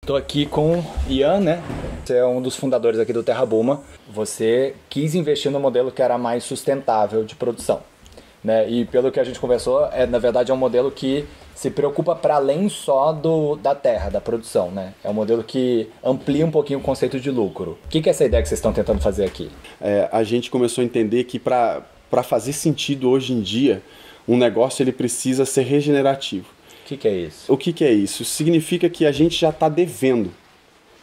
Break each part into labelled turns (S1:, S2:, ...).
S1: Estou aqui com Ian, né? Você é um dos fundadores aqui do Terrabuma. Você quis investir no modelo que era mais sustentável de produção, né? E pelo que a gente conversou, na verdade é um modelo que se preocupa para além só da terra, da produção, né? É um modelo que amplia um pouquinho o conceito de lucro. O que é essa ideia que vocês estão tentando fazer aqui?
S2: A gente começou a entender que para fazer sentido hoje em dia, um negócio ele precisa ser regenerativo.
S1: O que é isso?
S2: O que é isso? Significa que a gente já está devendo.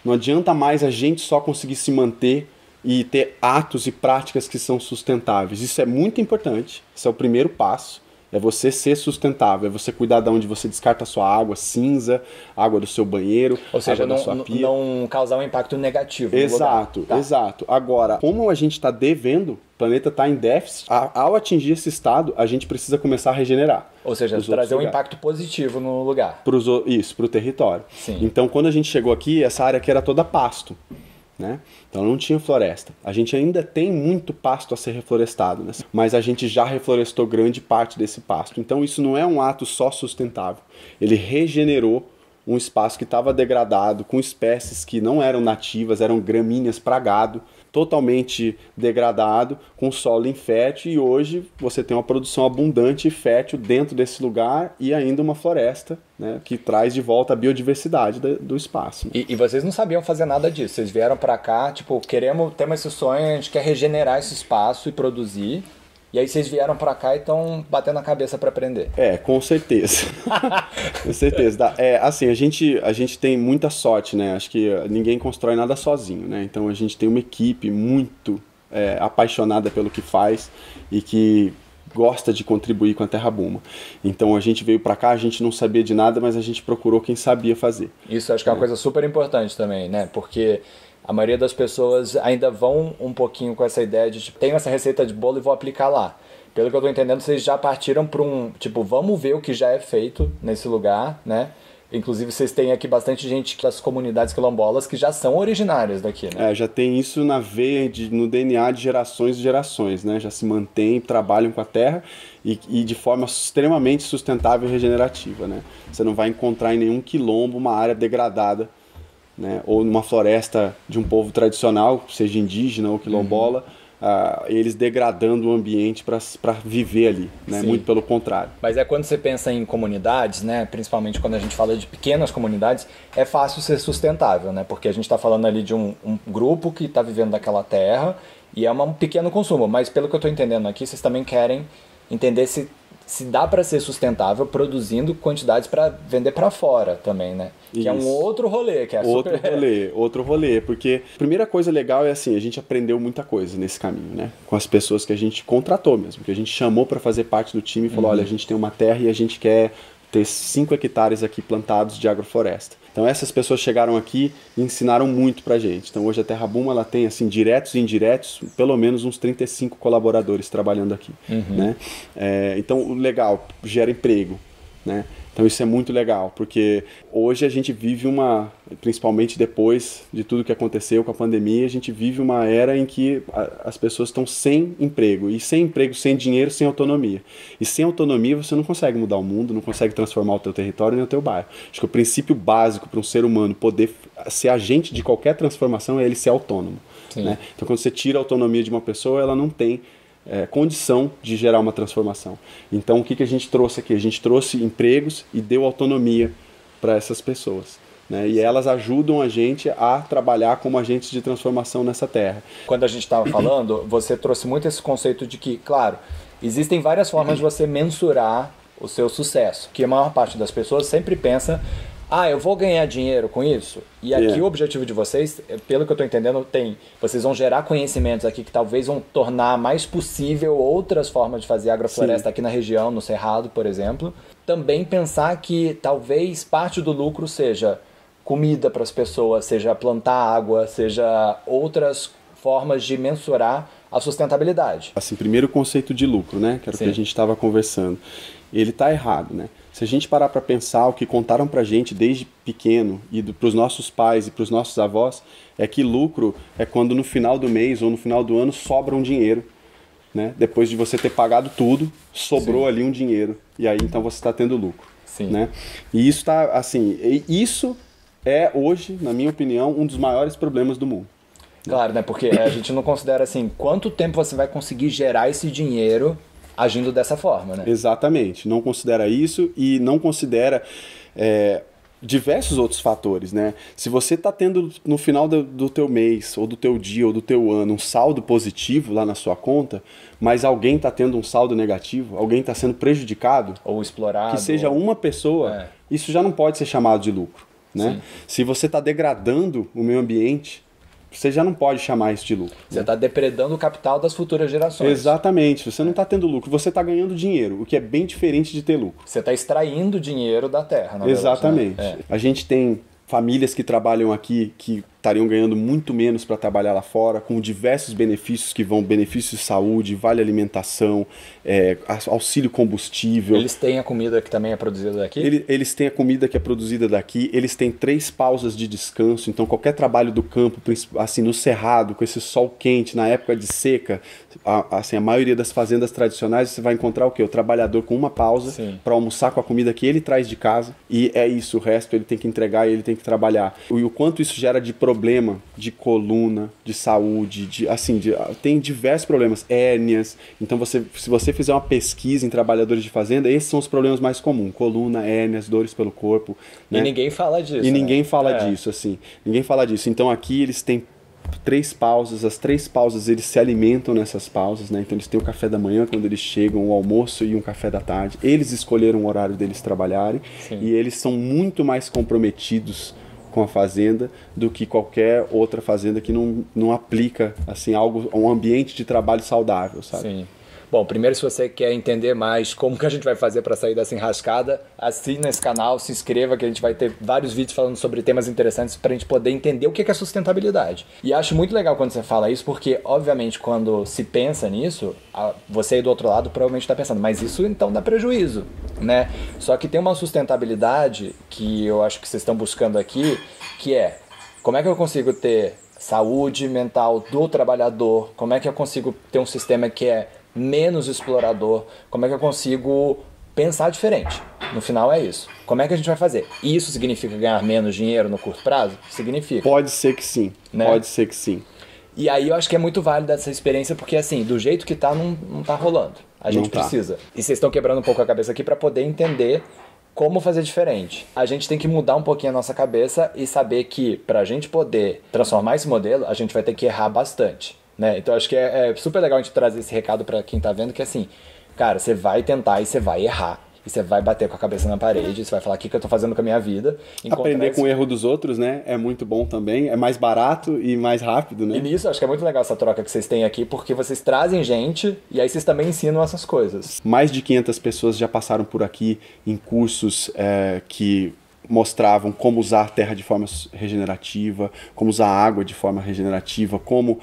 S2: Não adianta mais a gente só conseguir se manter e ter atos e práticas que são sustentáveis. Isso é muito importante. Esse é o primeiro passo. É você ser sustentável, é você cuidar de onde você descarta a sua água cinza, água do seu banheiro,
S1: ou seja,
S2: água da sua pia.
S1: Não causar um impacto negativo
S2: Exato,
S1: no lugar.
S2: Exato. Agora, como a gente está devendo, o planeta está em déficit, ao atingir esse estado, a gente precisa começar a regenerar.
S1: Ou seja, trazer um impacto positivo no lugar.
S2: Isso, para o território.
S1: Sim.
S2: Então, quando a gente chegou aqui, essa área aqui era toda pasto, né? Então não tinha floresta. A gente ainda tem muito pasto a ser reflorestado, né? Mas a gente já reflorestou grande parte desse pasto. Então isso não é um ato só sustentável. Ele regenerou um espaço que estava degradado, com espécies que não eram nativas, eram gramíneas para gado, totalmente degradado, com solo infértil, e hoje você tem uma produção abundante e fértil dentro desse lugar e ainda uma floresta, né, que traz de volta a biodiversidade do espaço. Né?
S1: E vocês não sabiam fazer nada disso, vocês vieram para cá, tipo, temos esse sonho, a gente quer regenerar esse espaço e produzir. E aí vocês vieram pra cá e estão batendo a cabeça para aprender.
S2: Com certeza. Com certeza. Assim, a gente tem muita sorte, né? Acho que ninguém constrói nada sozinho, né? Então a gente tem uma equipe muito apaixonada pelo que faz e que gosta de contribuir com a Terrabuma. Então a gente veio pra cá, a gente não sabia de nada, mas a gente procurou quem sabia fazer.
S1: Isso acho que é uma coisa super importante também, né? Porque a maioria das pessoas ainda vão um pouquinho com essa ideia de, tipo, tenho essa receita de bolo e vou aplicar lá. Pelo que eu tô entendendo, vocês já partiram para vamos ver o que já é feito nesse lugar, né? Inclusive, vocês têm aqui bastante gente das comunidades quilombolas que já são originárias daqui, né?
S2: Já tem isso na veia, no DNA de gerações e gerações, né? Já se mantém, trabalham com a terra e de forma extremamente sustentável e regenerativa, né? Você não vai encontrar em nenhum quilombo uma área degradada, né, ou numa floresta de um povo tradicional, seja indígena ou quilombola, eles degradando o ambiente para viver ali, né? Muito pelo contrário.
S1: Mas quando você pensa em comunidades, né, principalmente quando a gente fala de pequenas comunidades, é fácil ser sustentável, né, porque a gente está falando ali de um grupo que está vivendo daquela terra e é um pequeno consumo, mas pelo que eu estou entendendo aqui, vocês também querem entender se dá para ser sustentável produzindo quantidades para vender para fora também, né? Que
S2: Isso.
S1: é um outro rolê, que é
S2: outro rolê, porque a primeira coisa legal é assim, a gente aprendeu muita coisa nesse caminho, né? Com as pessoas que a gente contratou mesmo, que a gente chamou para fazer parte do time e falou, olha, a gente tem uma terra e a gente quer ter 5 hectares aqui plantados de agrofloresta. Então essas pessoas chegaram aqui e ensinaram muito pra gente. Então hoje a Terrabuma ela tem, assim, diretos e indiretos, pelo menos uns 35 colaboradores trabalhando aqui, né? Então, legal, gera emprego, né? Então isso é muito legal, porque hoje a gente vive principalmente depois de tudo que aconteceu com a pandemia, a gente vive uma era em que as pessoas estão sem emprego, e sem emprego, sem dinheiro, sem autonomia. E sem autonomia você não consegue mudar o mundo, não consegue transformar o teu território nem o teu bairro. Acho que o princípio básico para um ser humano poder ser agente de qualquer transformação é ele ser autônomo, né? Então quando você tira a autonomia de uma pessoa, ela não tem condição de gerar uma transformação. Então o que a gente trouxe aqui? A gente trouxe empregos e deu autonomia para essas pessoas, né? E elas ajudam a gente a trabalhar como agentes de transformação nessa terra.
S1: Quando a gente estava falando, você trouxe muito esse conceito de que, claro, existem várias formas de você mensurar o seu sucesso, que a maior parte das pessoas sempre pensa, eu vou ganhar dinheiro com isso? E aqui o objetivo de vocês, pelo que eu estou entendendo, vocês vão gerar conhecimentos aqui que talvez vão tornar mais possível outras formas de fazer agrofloresta aqui na região, no Cerrado, por exemplo. Também pensar que talvez parte do lucro seja comida para as pessoas, seja plantar água, seja outras formas de mensurar a sustentabilidade.
S2: Assim, primeiro o conceito de lucro, né? Que era o que a gente estava conversando. Ele está errado, né? Se a gente parar para pensar, o que contaram para a gente desde pequeno e para os nossos pais e para os nossos avós, é que lucro é quando no final do mês ou no final do ano sobra um dinheiro, né? Depois de você ter pagado tudo, sobrou ali um dinheiro. E aí então você está tendo lucro. Né? E isso está assim, isso é hoje, na minha opinião, um dos maiores problemas do mundo.
S1: Claro, né? Porque a gente não considera assim, quanto tempo você vai conseguir gerar esse dinheiro agindo dessa forma, né?
S2: Exatamente, não considera isso e não considera diversos outros fatores, né? Se você está tendo no final do teu mês, ou do teu dia, ou do teu ano, um saldo positivo lá na sua conta, mas alguém está tendo um saldo negativo, alguém está sendo prejudicado,
S1: ou explorado,
S2: que seja uma pessoa, isso já não pode ser chamado de lucro, né? Se você está degradando o meio ambiente, você já não pode chamar isso de lucro.
S1: Você está depredando o capital das futuras gerações.
S2: Exatamente. Você não está tendo lucro, você está ganhando dinheiro, o que é bem diferente de ter lucro.
S1: Você está extraindo dinheiro da terra, na
S2: Exatamente.
S1: verdade, né?
S2: A gente tem famílias que trabalham aqui que estariam ganhando muito menos para trabalhar lá fora, com diversos benefícios que vão, benefícios de saúde, vale alimentação, auxílio combustível.
S1: Eles têm a comida que também é produzida daqui?
S2: Eles têm a comida que é produzida daqui, eles têm 3 pausas de descanso, então qualquer trabalho do campo, assim, no cerrado, com esse sol quente, na época de seca, assim, a maioria das fazendas tradicionais, você vai encontrar o quê? O trabalhador com uma pausa para almoçar com a comida que ele traz de casa, e é isso, o resto ele tem que entregar e ele tem que trabalhar. E o quanto isso gera de problema de coluna, de saúde, tem diversos problemas, hérnias. Então, se você fizer uma pesquisa em trabalhadores de fazenda, esses são os problemas mais comuns: coluna, hérnias, dores pelo corpo. Né?
S1: E ninguém fala disso.
S2: E ninguém fala disso, assim. Ninguém fala disso. Então, aqui eles têm 3 pausas, as 3 pausas eles se alimentam nessas pausas, né? Então eles têm o café da manhã quando eles chegam, o almoço e um café da tarde. Eles escolheram o horário deles trabalharem. E eles são muito mais comprometidos com a fazenda do que qualquer outra fazenda que não aplica assim um ambiente de trabalho saudável, sabe?
S1: Sim. Bom, primeiro, se você quer entender mais como que a gente vai fazer para sair dessa enrascada, assine esse canal, se inscreva, que a gente vai ter vários vídeos falando sobre temas interessantes para a gente poder entender o que é sustentabilidade. E acho muito legal quando você fala isso, porque, obviamente, quando se pensa nisso, você aí do outro lado provavelmente está pensando, mas isso então dá prejuízo, né? Só que tem uma sustentabilidade que eu acho que vocês estão buscando aqui, que é, como é que eu consigo ter saúde mental do trabalhador, como é que eu consigo ter um sistema que é menos explorador, como é que eu consigo pensar diferente. No final é isso. Como é que a gente vai fazer? Isso significa ganhar menos dinheiro no curto prazo? Significa.
S2: Pode ser que sim, né? Pode ser que sim.
S1: E aí eu acho que é muito válida essa experiência, porque assim, do jeito que tá, não tá rolando. A gente precisa. E vocês estão quebrando um pouco a cabeça aqui para poder entender como fazer diferente. A gente tem que mudar um pouquinho a nossa cabeça e saber que pra gente poder transformar esse modelo, a gente vai ter que errar bastante. Né? Então acho que é super legal a gente trazer esse recado para quem tá vendo, que assim, cara, você vai tentar e você vai errar. E você vai bater com a cabeça na parede, você vai falar o que eu tô fazendo com a minha vida.
S2: Aprender com o erro dos outros, né? É muito bom também. É mais barato e mais rápido, né?
S1: E nisso, acho que é muito legal essa troca que vocês têm aqui, porque vocês trazem gente e aí vocês também ensinam essas coisas.
S2: Mais de 500 pessoas já passaram por aqui em cursos que mostravam como usar a terra de forma regenerativa, como usar a água de forma regenerativa, como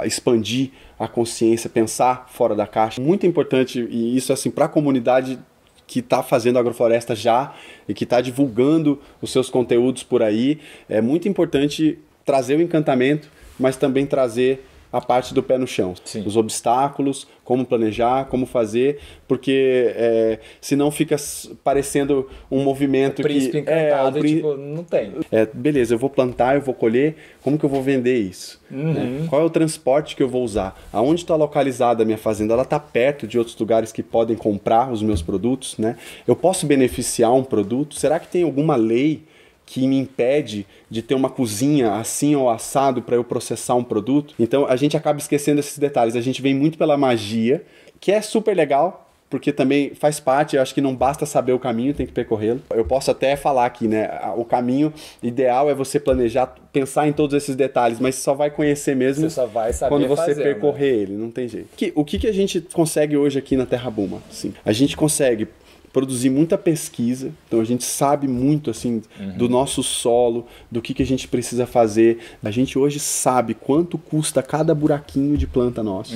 S2: expandir a consciência, pensar fora da caixa. Muito importante, e isso assim para a comunidade que está fazendo agrofloresta já e que está divulgando os seus conteúdos por aí, é muito importante trazer o encantamento, mas também trazer a parte do pé no chão.
S1: Sim.
S2: Os obstáculos, como planejar, como fazer, porque senão fica parecendo um movimento
S1: príncipe encantado, tipo, não tem.
S2: Beleza, eu vou plantar, eu vou colher, como que eu vou vender isso? Né? Qual é o transporte que eu vou usar? Aonde está localizada a minha fazenda? Ela está perto de outros lugares que podem comprar os meus produtos? Né? Eu posso beneficiar um produto? Será que tem alguma lei que me impede de ter uma cozinha assim ou assado para eu processar um produto? Então a gente acaba esquecendo esses detalhes. A gente vem muito pela magia, que é super legal, porque também faz parte. Eu acho que não basta saber o caminho, tem que percorrê-lo. Eu posso até falar aqui, né? O caminho ideal é você planejar, pensar em todos esses detalhes, mas você só vai conhecer mesmo
S1: você só vai saber
S2: quando você
S1: fazer,
S2: percorrer,
S1: né?
S2: ele, não tem jeito. O que a gente consegue hoje aqui na Terra Buma? Assim, a gente consegue produzir muita pesquisa, então a gente sabe muito assim do nosso solo, do que a gente precisa fazer. A gente hoje sabe quanto custa cada buraquinho de planta nosso,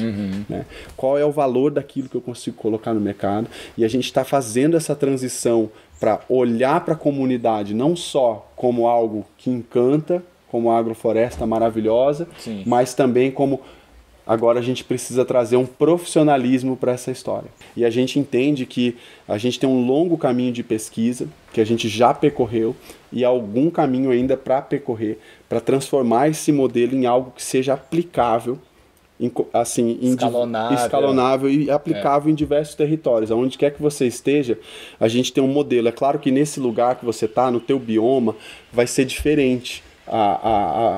S2: né? Qual é o valor daquilo que eu consigo colocar no mercado, e a gente está fazendo essa transição para olhar para a comunidade não só como algo que encanta, como a agrofloresta maravilhosa,
S1: Sim.
S2: mas também como agora a gente precisa trazer um profissionalismo para essa história. E a gente entende que a gente tem um longo caminho de pesquisa, que a gente já percorreu, e algum caminho ainda para percorrer, para transformar esse modelo em algo que seja aplicável, assim, escalonável e aplicável em diversos territórios. Aonde quer que você esteja, a gente tem um modelo. É claro que nesse lugar que você está, no teu bioma, vai ser diferente.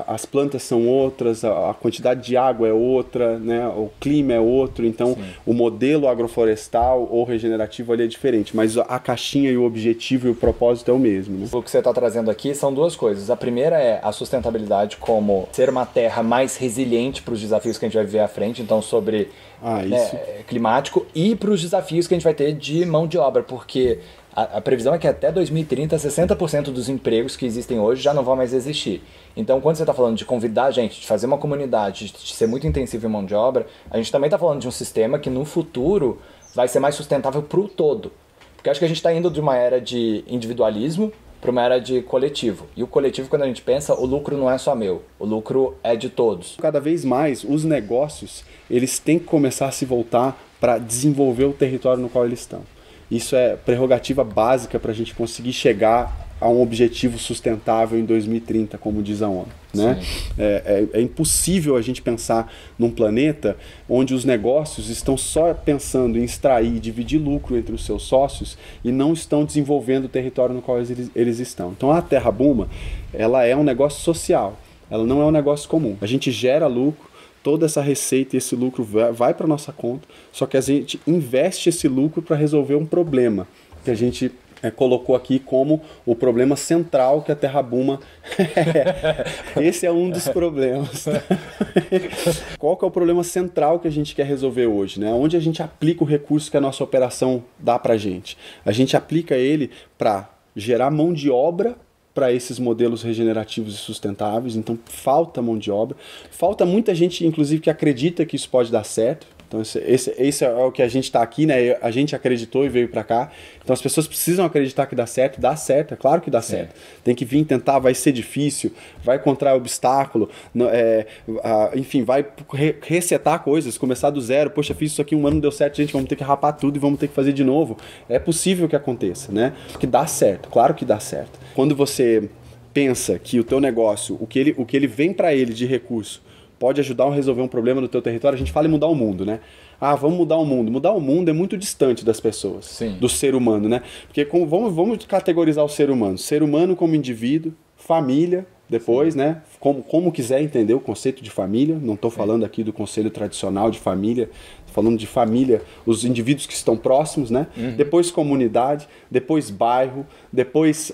S2: As plantas são outras, a quantidade de água é outra, né? O clima é outro, então sim, o modelo agroflorestal ou regenerativo ali é diferente, mas a caixinha e o objetivo e o propósito é o mesmo. Né?
S1: O que você está trazendo aqui são duas coisas. A primeira é a sustentabilidade como ser uma terra mais resiliente para os desafios que a gente vai viver à frente, então sobre climático, e para os desafios que a gente vai ter de mão de obra, porque a previsão é que até 2030, 60% dos empregos que existem hoje já não vão mais existir. Então, quando você está falando de convidar a gente, de fazer uma comunidade, de ser muito intensivo em mão de obra, a gente também está falando de um sistema que no futuro vai ser mais sustentável para o todo. Porque acho que a gente está indo de uma era de individualismo para uma era de coletivo. E o coletivo, quando a gente pensa, o lucro não é só meu, o lucro é de todos.
S2: Cada vez mais, os negócios, eles têm que começar a se voltar para desenvolver o território no qual eles estão. Isso é prerrogativa básica para a gente conseguir chegar a um objetivo sustentável em 2030, como diz a ONU. Né? É impossível a gente pensar num planeta onde os negócios estão só pensando em extrair e dividir lucro entre os seus sócios e não estão desenvolvendo o território no qual eles estão. Então a Terra Buma, ela é um negócio social, ela não é um negócio comum. A gente gera lucro, toda essa receita e esse lucro vai para a nossa conta, só que a gente investe esse lucro para resolver um problema que a gente colocou aqui como o problema central que a Terra Buma esse é um dos problemas. Qual que é o problema central que a gente quer resolver hoje? Né? Onde a gente aplica o recurso que a nossa operação dá para a gente? A gente aplica ele para gerar mão de obra para esses modelos regenerativos e sustentáveis, então falta mão de obra, falta muita gente, inclusive, que acredita que isso pode dar certo. Então esse é o que a gente está aqui, né? A gente acreditou e veio para cá. Então as pessoas precisam acreditar que dá certo, é claro que dá certo. Tem que vir tentar, vai ser difícil, vai encontrar obstáculo, enfim, vai resetar coisas, começar do zero. Poxa, fiz isso aqui, um ano não deu certo, gente, vamos ter que rapar tudo e vamos ter que fazer de novo. É possível que aconteça, né? Porque dá certo, claro que dá certo. Quando você pensa que o teu negócio, o que ele vem para ele de recurso, pode ajudar a resolver um problema no teu território, a gente fala em mudar o mundo, né? Ah, vamos mudar o mundo. Mudar o mundo é muito distante das pessoas, sim, do ser humano, né? Porque vamos categorizar o ser humano. Ser humano como indivíduo, família, depois, sim, né? Como quiser entender o conceito de família. Não estou falando aqui do conceito tradicional de família, tô falando de família, os indivíduos que estão próximos, né? Uhum. Depois comunidade, depois bairro, depois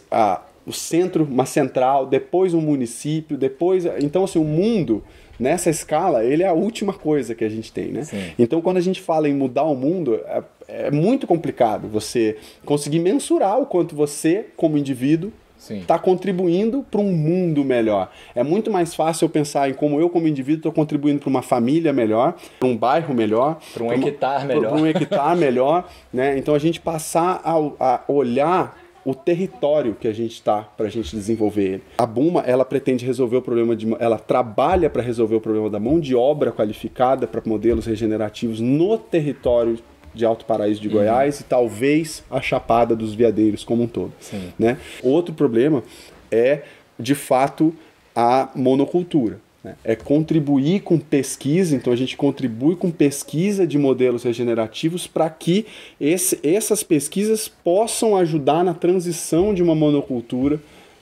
S2: o centro, uma central, depois um município, depois... Então, assim, o mundo... Nessa escala, ele é a última coisa que a gente tem, né? Sim. Então, quando a gente fala em mudar o mundo, é muito complicado você conseguir mensurar o quanto você, como indivíduo, está contribuindo para um mundo melhor. É muito mais fácil eu pensar em como eu, como indivíduo, estou contribuindo para uma família melhor, para um bairro melhor,
S1: para um hectare melhor.
S2: Para um hectare melhor, né? Então, a gente passar a olhar o território que a gente está para a gente desenvolver ele. A Buma, ela pretende resolver o problema ela trabalha para resolver o problema da mão de obra qualificada para modelos regenerativos no território de Alto Paraíso de Goiás e talvez a Chapada dos Veadeiros como um todo. Né? Outro problema é, de fato, a monocultura. É contribuir com pesquisa, então a gente contribui com pesquisa de modelos regenerativos para que essas pesquisas possam ajudar na transição de uma monocultura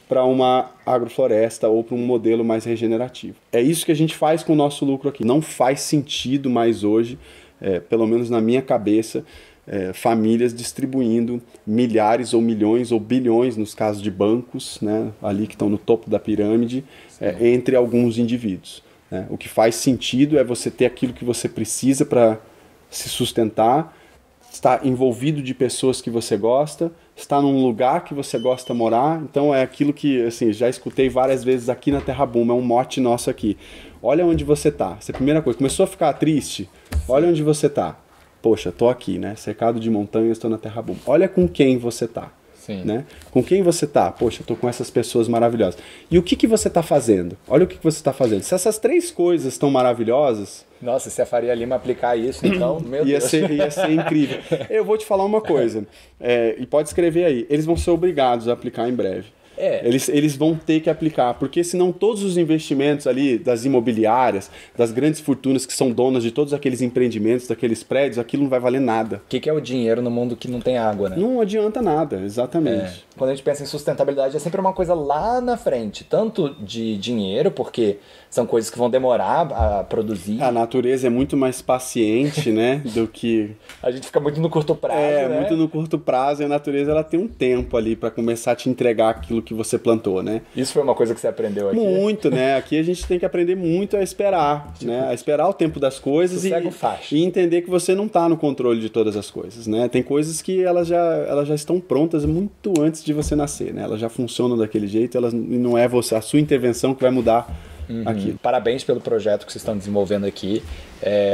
S2: para uma agrofloresta ou para um modelo mais regenerativo. É isso que a gente faz com o nosso lucro aqui. Não faz sentido mais hoje, pelo menos na minha cabeça, famílias distribuindo milhares ou milhões ou bilhões, nos casos de bancos, né, ali que estão no topo da pirâmide, entre alguns indivíduos. Né? O que faz sentido é você ter aquilo que você precisa para se sustentar, estar envolvido de pessoas que você gosta, estar num lugar que você gosta de morar. Então é aquilo que, assim, já escutei várias vezes aqui na Terra Buma, é um mote nosso aqui. Olha onde você está. Essa é a primeira coisa. Começou a ficar triste? Olha onde você está. Poxa, tô aqui, né? Cercado de montanhas, tô na Terra Buma. Olha com quem você tá.
S1: Sim.
S2: Né? Com quem você tá? Poxa, eu tô com essas pessoas maravilhosas. E o que você tá fazendo? Olha o que você tá fazendo. Se essas 3 coisas estão maravilhosas...
S1: Nossa, se a Faria Lima aplicar isso, então, meu Deus.
S2: Ia ser incrível. Eu vou te falar uma coisa, e pode escrever aí, eles vão ser obrigados a aplicar em breve. Eles vão ter que aplicar, porque senão todos os investimentos ali das imobiliárias, das grandes fortunas que são donas de todos aqueles empreendimentos, daqueles prédios, aquilo não vai valer nada.
S1: O que é o dinheiro no mundo que não tem água, né?
S2: Não adianta nada, exatamente.
S1: Quando a gente pensa em sustentabilidade, é sempre uma coisa lá na frente, tanto de dinheiro, porque são coisas que vão demorar a produzir.
S2: A natureza é muito mais paciente, né, do que...
S1: A gente fica muito no curto prazo, né?
S2: Muito no curto prazo, e a natureza ela tem um tempo ali para começar a te entregar aquilo que você plantou, né?
S1: Isso foi uma coisa que você aprendeu aqui?
S2: Muito, né? Aqui a gente tem que aprender muito a esperar, né? A esperar o tempo das coisas e entender que você não está no controle de todas as coisas, né? Tem coisas que elas já estão prontas muito antes de você nascer, né? Elas já funcionam daquele jeito, não é a sua intervenção que vai mudar aquilo.
S1: Parabéns pelo projeto que vocês estão desenvolvendo aqui.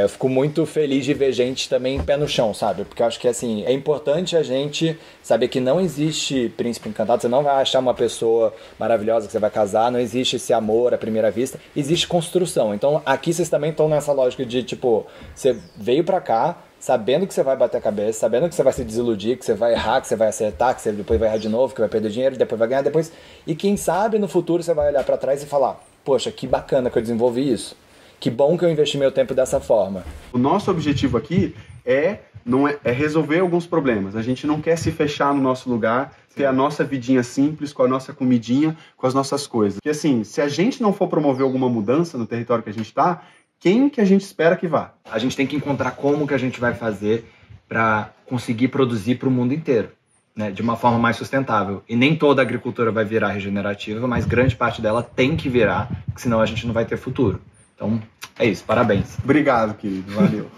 S1: Eu fico muito feliz de ver gente também pé no chão, sabe? Porque eu acho que assim, é importante a gente saber que não existe príncipe encantado, você não vai achar uma pessoa maravilhosa que você vai casar, não existe esse amor à primeira vista, existe construção. Então aqui vocês também estão nessa lógica de tipo, você veio pra cá sabendo que você vai bater a cabeça, sabendo que você vai se desiludir, que você vai errar, que você vai acertar, que você depois vai errar de novo, que vai perder dinheiro, depois vai ganhar, depois... E quem sabe no futuro você vai olhar pra trás e falar, poxa, que bacana que eu desenvolvi isso. Que bom que eu investi meu tempo dessa forma.
S2: O nosso objetivo aqui é resolver alguns problemas. A gente não quer se fechar no nosso lugar, ter a nossa vidinha simples, com a nossa comidinha, com as nossas coisas. Porque assim, se a gente não for promover alguma mudança no território que a gente está, quem que a gente espera que vá?
S1: A gente tem que encontrar como que a gente vai fazer para conseguir produzir para o mundo inteiro, né, de uma forma mais sustentável. E nem toda a agricultura vai virar regenerativa, mas grande parte dela tem que virar, porque senão a gente não vai ter futuro. Então, é isso. Parabéns.
S2: Obrigado, querido. Valeu.